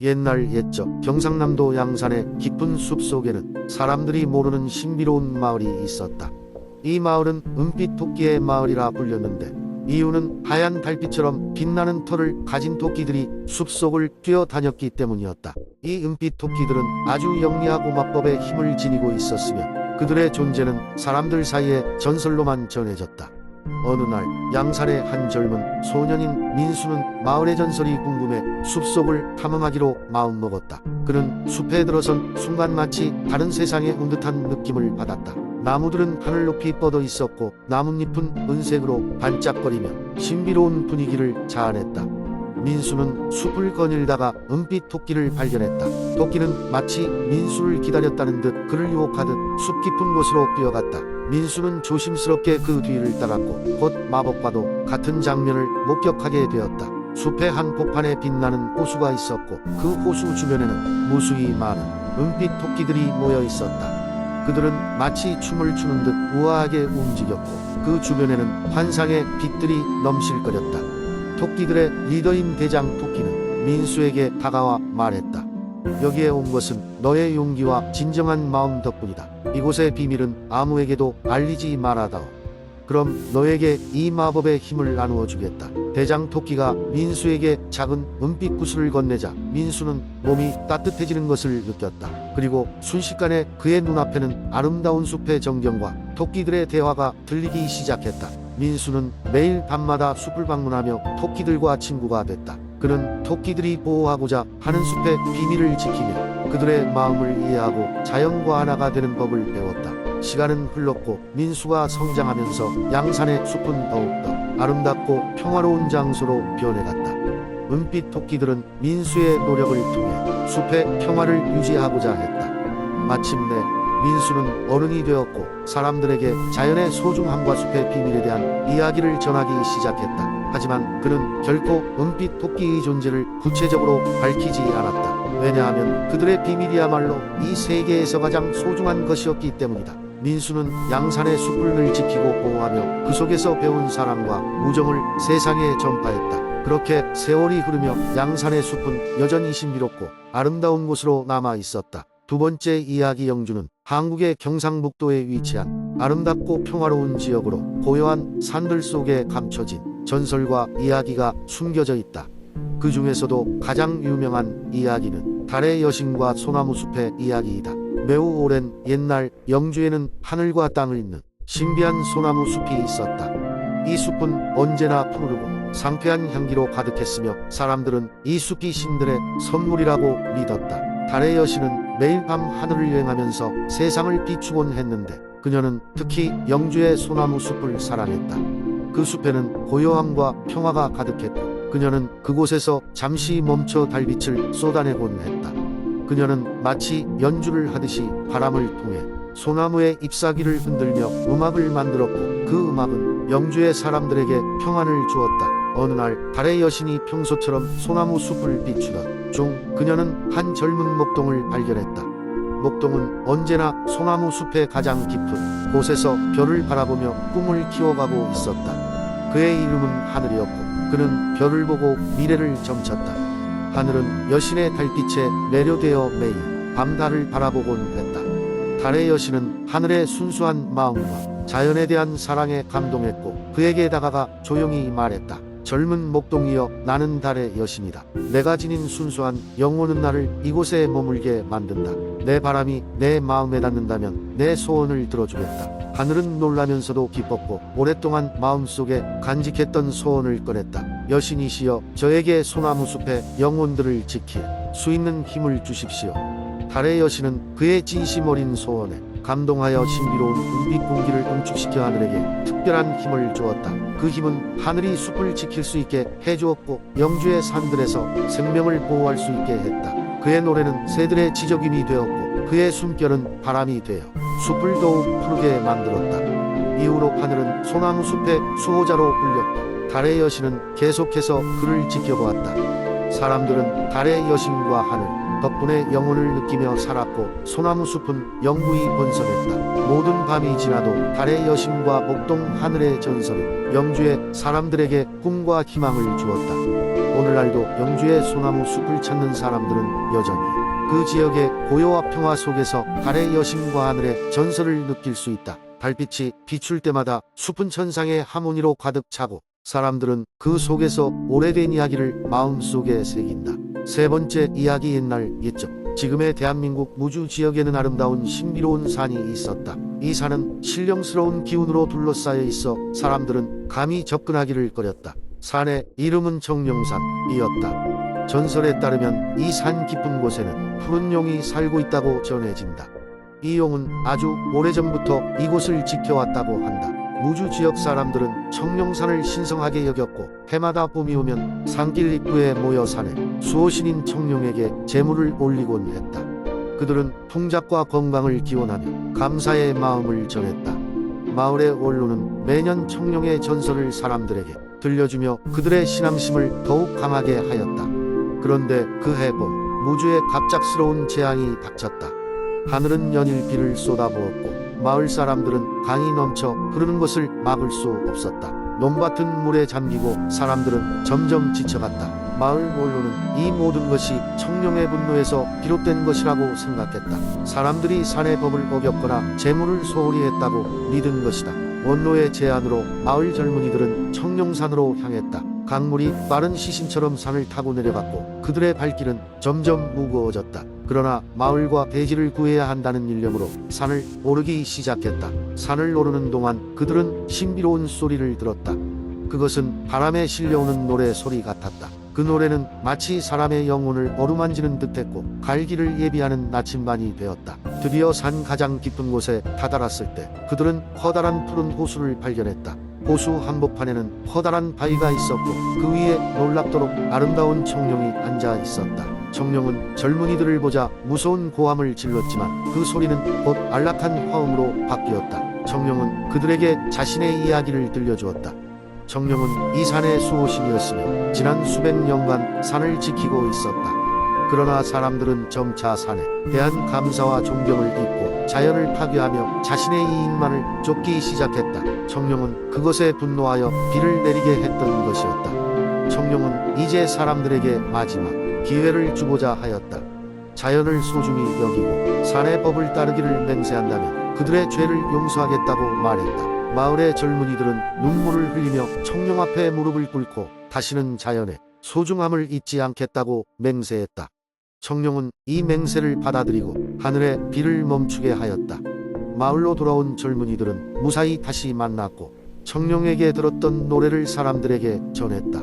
옛날 옛적 경상남도 양산의 깊은 숲 속에는 사람들이 모르는 신비로운 마을이 있었다. 이 마을은 은빛 토끼의 마을이라 불렸는데 이유는 하얀 달빛처럼 빛나는 털을 가진 토끼들이 숲속을 뛰어다녔기 때문이었다. 이 은빛 토끼들은 아주 영리하고 마법의 힘을 지니고 있었으며 그들의 존재는 사람들 사이에 전설로만 전해졌다. 어느 날 양산의 한 젊은 소년인 민수는 마을의 전설이 궁금해 숲속을 탐험하기로 마음먹었다. 그는 숲에 들어선 순간 마치 다른 세상에 온 듯한 느낌을 받았다. 나무들은 하늘 높이 뻗어 있었고 나뭇잎은 은색으로 반짝거리며 신비로운 분위기를 자아냈다. 민수는 숲을 거닐다가 은빛 토끼를 발견했다. 토끼는 마치 민수를 기다렸다는 듯 그를 유혹하듯 숲 깊은 곳으로 뛰어갔다. 민수는 조심스럽게 그 뒤를 따랐고 곧 마법과도 같은 장면을 목격하게 되었다. 숲의 한 폭판에 빛나는 호수가 있었고 그 호수 주변에는 무수히 많은 은빛 토끼들이 모여 있었다. 그들은 마치 춤을 추는 듯 우아하게 움직였고 그 주변에는 환상의 빛들이 넘실거렸다. 토끼들의 리더인 대장 토끼는 민수에게 다가와 말했다. 여기에 온 것은 너의 용기와 진정한 마음 덕분이다. 이곳의 비밀은 아무에게도 알리지 말아다오. 그럼 너에게 이 마법의 힘을 나누어 주겠다. 대장 토끼가 민수에게 작은 은빛 구슬을 건네자 민수는 몸이 따뜻해지는 것을 느꼈다. 그리고 순식간에 그의 눈앞에는 아름다운 숲의 전경과 토끼들의 대화가 들리기 시작했다. 민수는 매일 밤마다 숲을 방문하며 토끼들과 친구가 됐다. 그는 토끼들이 보호하고자 하는 숲의 비밀을 지키며 그들의 마음을 이해하고 자연과 하나가 되는 법을 배웠다. 시간은 흘렀고 민수가 성장하면서 양산의 숲은 더욱더 아름답고 평화로운 장소로 변해갔다. 은빛 토끼들은 민수의 노력을 통해 숲의 평화를 유지하고자 했다. 마침내 민수는 어른이 되었고 사람들에게 자연의 소중함과 숲의 비밀에 대한 이야기를 전하기 시작했다. 하지만 그는 결코 은빛 토끼의 존재를 구체적으로 밝히지 않았다. 왜냐하면 그들의 비밀이야말로 이 세계에서 가장 소중한 것이었기 때문이다. 민수는 양산의 숲을 늘 지키고 보호하며 그 속에서 배운 사랑과 우정을 세상에 전파했다. 그렇게 세월이 흐르며 양산의 숲은 여전히 신비롭고 아름다운 곳으로 남아 있었다. 두 번째 이야기 영주는 한국의 경상북도에 위치한 아름답고 평화로운 지역으로 고요한 산들 속에 감춰진 전설과 이야기가 숨겨져 있다. 그 중에서도 가장 유명한 이야기는 달의 여신과 소나무 숲의 이야기이다. 매우 오랜 옛날 영주에는 하늘과 땅을 잇는 신비한 소나무 숲이 있었다. 이 숲은 언제나 푸르고 상쾌한 향기로 가득했으며 사람들은 이 숲이 신들의 선물이라고 믿었다. 달의 여신은 매일 밤 하늘을 여행하면서 세상을 비추곤 했는데 그녀는 특히 영주의 소나무 숲을 사랑했다. 그 숲에는 고요함과 평화가 가득했고 그녀는 그곳에서 잠시 멈춰 달빛을 쏟아내곤 했다. 그녀는 마치 연주를 하듯이 바람을 통해 소나무의 잎사귀를 흔들며 음악을 만들었고 그 음악은 영주의 사람들에게 평안을 주었다. 어느 날 달의 여신이 평소처럼 소나무 숲을 비추던 중 그녀는 한 젊은 목동을 발견했다. 목동은 언제나 소나무 숲의 가장 깊은 곳에서 별을 바라보며 꿈을 키워가고 있었다. 그의 이름은 하늘이었고 그는 별을 보고 미래를 점쳤다. 하늘은 여신의 달빛에 매료되어 매일 밤 달을 바라보곤 했다. 달의 여신은 하늘의 순수한 마음과 자연에 대한 사랑에 감동했고 그에게 다가가 조용히 말했다. 젊은 목동이여, 나는 달의 여신이다. 내가 지닌 순수한 영혼은 나를 이곳에 머물게 만든다. 내 바람이 내 마음에 닿는다면 내 소원을 들어주겠다. 하늘은 놀라면서도 기뻤고 오랫동안 마음속에 간직했던 소원을 꺼냈다. 여신이시여, 저에게 소나무 숲의 영혼들을 지킬 수 있는 힘을 주십시오. 달의 여신은 그의 진심 어린 소원에 감동하여 신비로운 은빛 공기를 응축시켜 하늘에게 특별한 힘을 주었다. 그 힘은 하늘이 숲을 지킬 수 있게 해주었고 영주의 산들에서 생명을 보호할 수 있게 했다. 그의 노래는 새들의 지저귀이 되었고 그의 숨결은 바람이 되어 숲을 더욱 푸르게 만들었다. 이후로 하늘은 소나무 숲의 수호자로 불렸고 달의 여신은 계속해서 그를 지켜보았다. 사람들은 달의 여신과 하늘 덕분에 영혼을 느끼며 살았고 소나무 숲은 영구히 번성했다. 모든 밤이 지나도 달의 여신과 목동 하늘의 전설은 영주의 사람들에게 꿈과 희망을 주었다. 오늘날도 영주의 소나무 숲을 찾는 사람들은 여전히 그 지역의 고요와 평화 속에서 달의 여신과 하늘의 전설을 느낄 수 있다. 달빛이 비출 때마다 숲은 천상의 하모니로 가득 차고 사람들은 그 속에서 오래된 이야기를 마음속에 새긴다. 세 번째 이야기. 옛날 옛적 지금의 대한민국 무주 지역에는 아름다운 신비로운 산이 있었다. 이 산은 신령스러운 기운으로 둘러싸여 있어 사람들은 감히 접근하기를 꺼렸다. 산의 이름은 청룡산이었다. 전설에 따르면 이 산 깊은 곳에는 푸른 용이 살고 있다고 전해진다. 이 용은 아주 오래전부터 이곳을 지켜왔다고 한다. 무주 지역 사람들은 청룡산을 신성하게 여겼고 해마다 봄이 오면 산길 입구에 모여 산에 수호신인 청룡에게 제물을 올리곤 했다. 그들은 풍작과 건강을 기원하며 감사의 마음을 전했다. 마을의 원로는 매년 청룡의 전설을 사람들에게 들려주며 그들의 신앙심을 더욱 강하게 하였다. 그런데 그 해 봄 무주에 갑작스러운 재앙이 닥쳤다. 하늘은 연일 비를 쏟아부었고 마을 사람들은 강이 넘쳐 흐르는 것을 막을 수 없었다. 논밭은 물에 잠기고 사람들은 점점 지쳐갔다. 마을 원로는 이 모든 것이 청룡의 분노에서 비롯된 것이라고 생각했다. 사람들이 산의 법을 어겼거나 재물을 소홀히 했다고 믿은 것이다. 원로의 제안으로 마을 젊은이들은 청룡산으로 향했다. 강물이 빠른 시신처럼 산을 타고 내려갔고 그들의 발길은 점점 무거워졌다. 그러나 마을과 대지를 구해야 한다는 일념으로 산을 오르기 시작했다. 산을 오르는 동안 그들은 신비로운 소리를 들었다. 그것은 바람에 실려오는 노래 소리 같았다. 그 노래는 마치 사람의 영혼을 어루만지는 듯했고 갈 길을 예비하는 나침반이 되었다. 드디어 산 가장 깊은 곳에 다다랐을 때 그들은 커다란 푸른 호수를 발견했다. 호수 한복판에는 커다란 바위가 있었고 그 위에 놀랍도록 아름다운 청룡이 앉아 있었다. 청룡은 젊은이들을 보자 무서운 고함을 질렀지만 그 소리는 곧 안락한 화음으로 바뀌었다. 청룡은 그들에게 자신의 이야기를 들려주었다. 청룡은 이 산의 수호신이었으며 지난 수백 년간 산을 지키고 있었다. 그러나 사람들은 점차 산에 대한 감사와 존경을 잊고 자연을 파괴하며 자신의 이익만을 쫓기 시작했다. 청룡은 그것에 분노하여 비를 내리게 했던 것이었다. 청룡은 이제 사람들에게 마지막 기회를 주고자 하였다. 자연을 소중히 여기고 산의 법을 따르기를 맹세한다면 그들의 죄를 용서하겠다고 말했다. 마을의 젊은이들은 눈물을 흘리며 청룡 앞에 무릎을 꿇고 다시는 자연의 소중함을 잊지 않겠다고 맹세했다. 청룡은 이 맹세를 받아들이고 하늘의 비를 멈추게 하였다. 마을로 돌아온 젊은이들은 무사히 다시 만났고 청룡에게 들었던 노래를 사람들에게 전했다.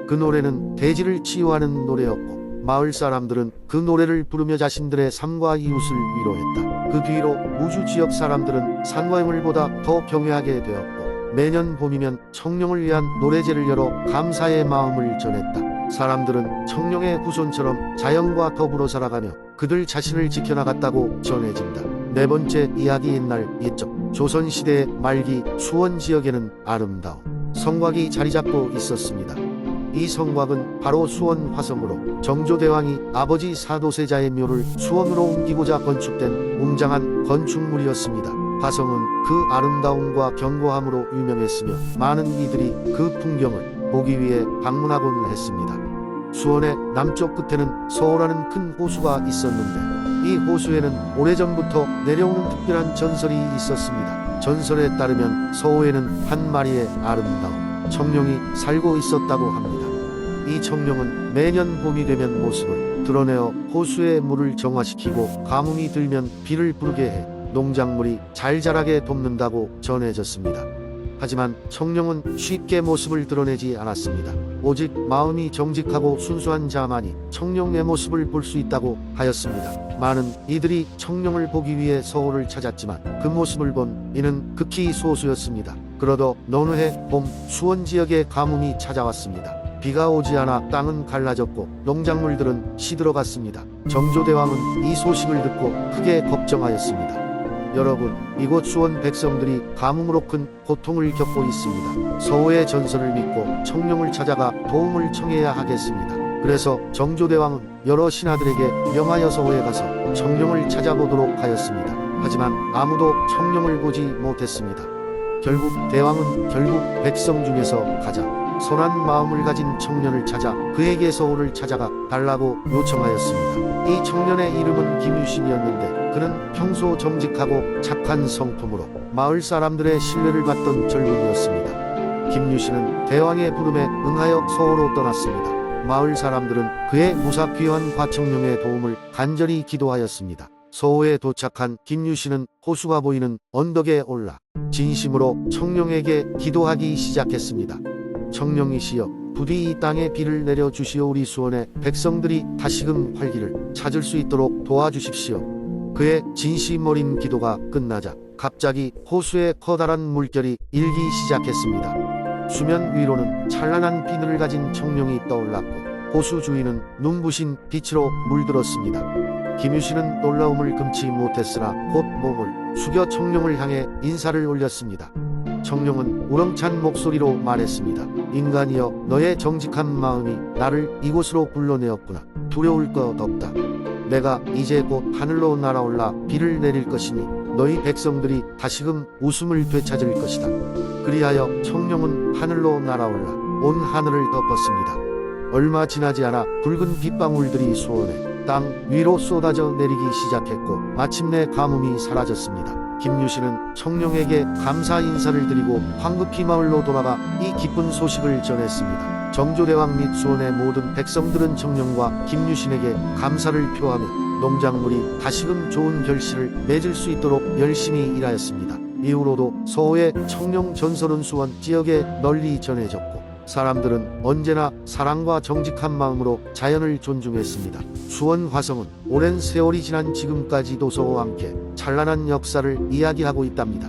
그 노래는 대지를 치유하는 노래였고 마을 사람들은 그 노래를 부르며 자신들의 삶과 이웃을 위로했다. 그 뒤로 무주 지역 사람들은 산과영을보다 더 경외하게 되었고 매년 봄이면 청룡을 위한 노래제를 열어 감사의 마음을 전했다. 사람들은 청룡의 후손처럼 자연과 더불어 살아가며 그들 자신을 지켜나갔다고 전해진다. 네 번째 이야기. 옛날 옛적 조선시대의 말기 수원 지역에는 아름다운 성곽이 자리잡고 있었습니다. 이 성곽은 바로 수원 화성으로 정조대왕이 아버지 사도세자의 묘를 수원으로 옮기고자 건축된 웅장한 건축물이었습니다. 화성은 그 아름다움과 견고함으로 유명했으며 많은 이들이 그 풍경을 보기 위해 방문하곤 했습니다. 수원의 남쪽 끝에는 서호라는 큰 호수가 있었는데 이 호수에는 오래전부터 내려오는 특별한 전설이 있었습니다. 전설에 따르면 서호에는 한 마리의 아름다운 청룡이 살고 있었다고 합니다. 이 청룡은 매년 봄이 되면 모습을 드러내어 호수의 물을 정화시키고 가뭄이 들면 비를 부르게 해 농작물이 잘 자라게 돕는다고 전해졌습니다. 하지만 청룡은 쉽게 모습을 드러내지 않았습니다. 오직 마음이 정직하고 순수한 자만이 청룡의 모습을 볼 수 있다고 하였습니다. 많은 이들이 청룡을 보기 위해 서호를 찾았지만 그 모습을 본 이는 극히 소수였습니다. 그러던 어느 해 봄 수원 지역에 가뭄이 찾아왔습니다. 비가 오지 않아 땅은 갈라졌고 농작물들은 시들어갔습니다. 정조대왕은 이 소식을 듣고 크게 걱정하였습니다. 여러분, 이곳 수원 백성들이 가뭄으로 큰 고통을 겪고 있습니다. 서호의 전설을 믿고 청룡을 찾아가 도움을 청해야 하겠습니다. 그래서 정조대왕은 여러 신하들에게 명하여 서호에 가서 청룡을 찾아보도록 하였습니다. 하지만 아무도 청룡을 보지 못했습니다. 결국 대왕은 백성 중에서 가장 선한 마음을 가진 청년을 찾아 그에게 소원을 찾아가 달라고 요청하였습니다. 이 청년의 이름은 김유신이었는데 그는 평소 정직하고 착한 성품으로 마을 사람들의 신뢰를 받던 젊은이였습니다. 김유신은 대왕의 부름에 응하여 서호로 떠났습니다. 마을 사람들은 그의 무사귀환 과청룡의 도움을 간절히 기도하였습니다. 서호에 도착한 김유신은 호수가 보이는 언덕에 올라 진심으로 청룡에게 기도하기 시작했습니다. 청룡이시여, 부디 이 땅에 비를 내려 주시오. 우리 수원의 백성들이 다시금 활기를 찾을 수 있도록 도와주십시오. 그의 진심 어린 기도가 끝나자 갑자기 호수에 커다란 물결이 일기 시작했습니다. 수면 위로는 찬란한 비늘을 가진 청룡이 떠올랐고 호수 주위는 눈부신 빛으로 물들었습니다. 김유신은 놀라움을 금치 못했으나 곧 몸을 숙여 청룡을 향해 인사를 올렸습니다. 청룡은 우렁찬 목소리로 말했습니다. 인간이여, 너의 정직한 마음이 나를 이곳으로 불러내었구나. 두려울 것 없다. 내가 이제 곧 하늘로 날아올라 비를 내릴 것이니 너희 백성들이 다시금 웃음을 되찾을 것이다. 그리하여 청룡은 하늘로 날아올라 온 하늘을 덮었습니다. 얼마 지나지 않아 붉은 빗방울들이 수원의 땅 위로 쏟아져 내리기 시작했고 마침내 가뭄이 사라졌습니다. 김유신은 청룡에게 감사 인사를 드리고 황급히 마을로 돌아가 이 기쁜 소식을 전했습니다. 정조대왕 및 수원의 모든 백성들은 청룡과 김유신에게 감사를 표하며 농작물이 다시금 좋은 결실을 맺을 수 있도록 열심히 일하였습니다. 이후로도 서호의 청룡 전설은 수원 지역에 널리 전해졌고 사람들은 언제나 사랑과 정직한 마음으로 자연을 존중했습니다. 수원 화성은 오랜 세월이 지난 지금까지도 서호와 함께 찬란한 역사를 이야기하고 있답니다.